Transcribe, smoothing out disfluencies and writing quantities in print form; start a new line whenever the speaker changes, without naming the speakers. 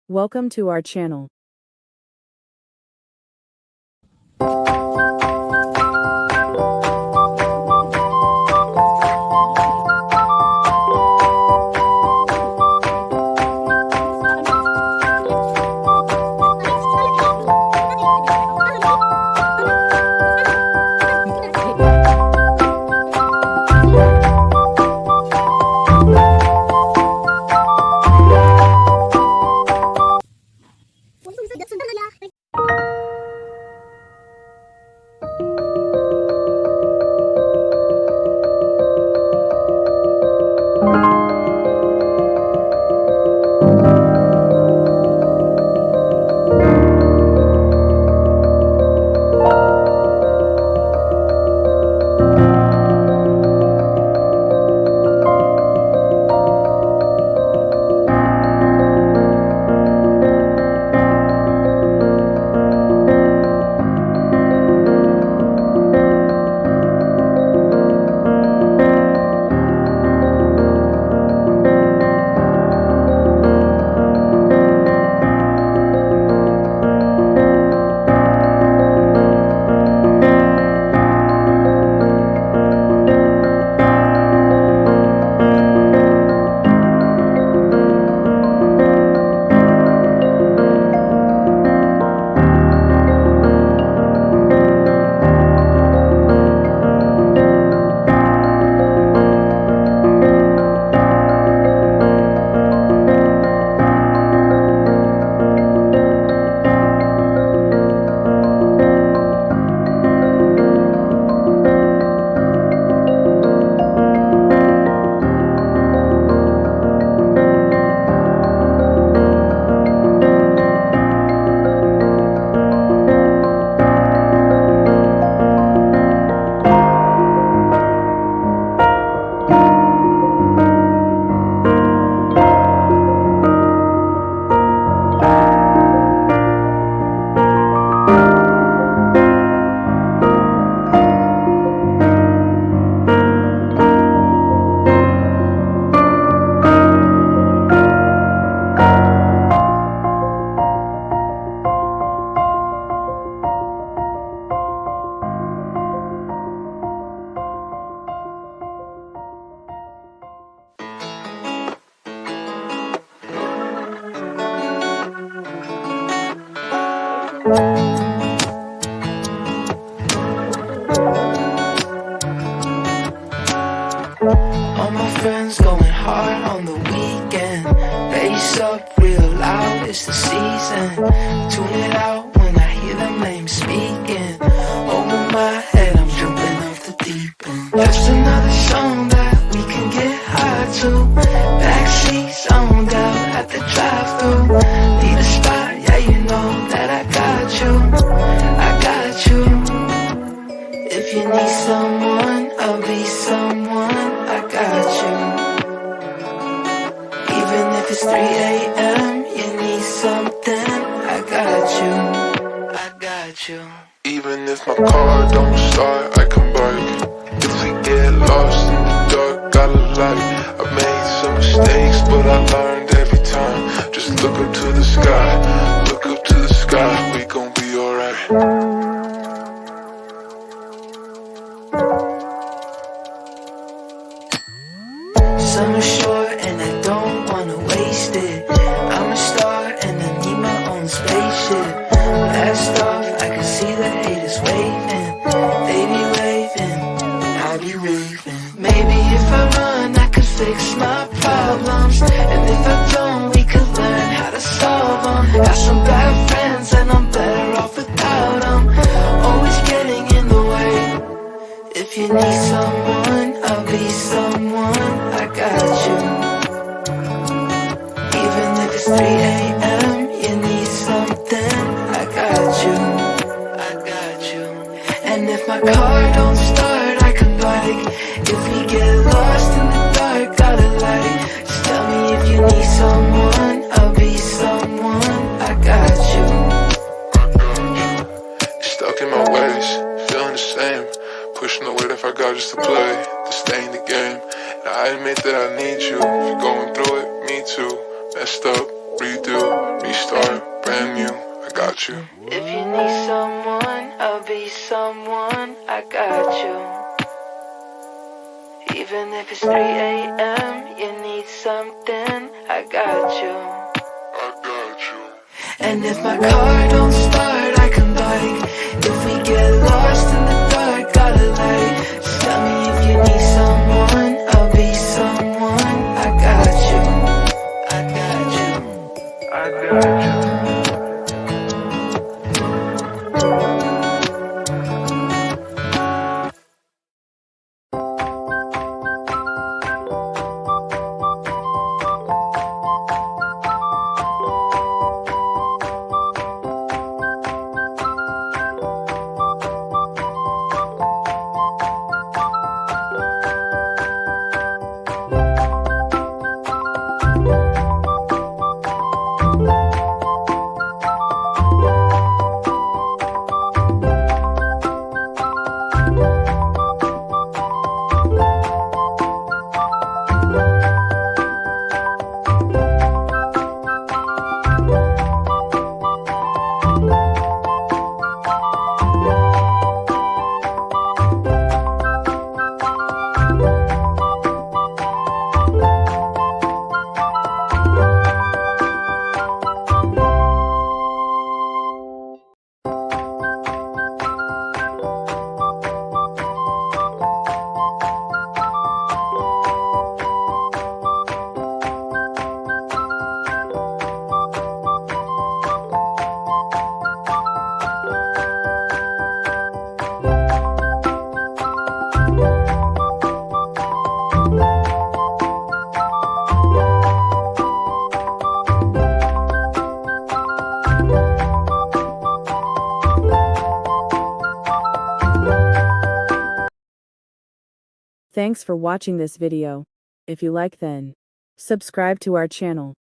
Welcome to our channel.
All my friends going hard on the weekend. Bass up real loud, it's the season. Tune it out when I hear them names speaking. Over my head, I'm jumping off the deep end. Just another song that we can get high to. Backseat zoned out at the drive-thru. Need a spot, yeah, you know that I got you. I got you. If you need someone, I'll be someone. I got you. Even if it's 3 a.m., you need something. I got you. I got you.
Even if my car don't start, I can bike. If we get lost in the dark, got a light. I made some mistakes, but I learned every time. Just look up to the sky, look up to the sky. We gon' be alright.
Summer's short and I don't wanna waste it. I'm a star and I need my own spaceship. Last off, I can see the haters waving. They be waving, I be raving. Maybe if I run, I could fix my problems. And if I don't, we could learn how to solve them. Got some bad friends and I'm better off without them. Always getting in the way. If you need someone, I'll be someone. I got you. Even if it's 3 a.m., you need something. I got you. I got you. And if my car don't start, I can bike. If we get lost in the dark, got a light. Just tell me if you need someone, I'll be someone. I got you.
Stuck in my ways, feeling the same. Pushing the weight if I got just to play, to stay in the game. And I admit that I need you. If you're going through it, me too. Messed up, redo, got you.
If you need someone, I'll be someone. I got you. Even if it's 3 a.m., you need something. I got you.
I got you.
And if my car don't start, I can bike. If we get lost in the dark, got a light. Just tell me if you need someone, I'll be someone. I got you. I got you. I got you.
Thanks for watching this video. If you like, then subscribe to our channel.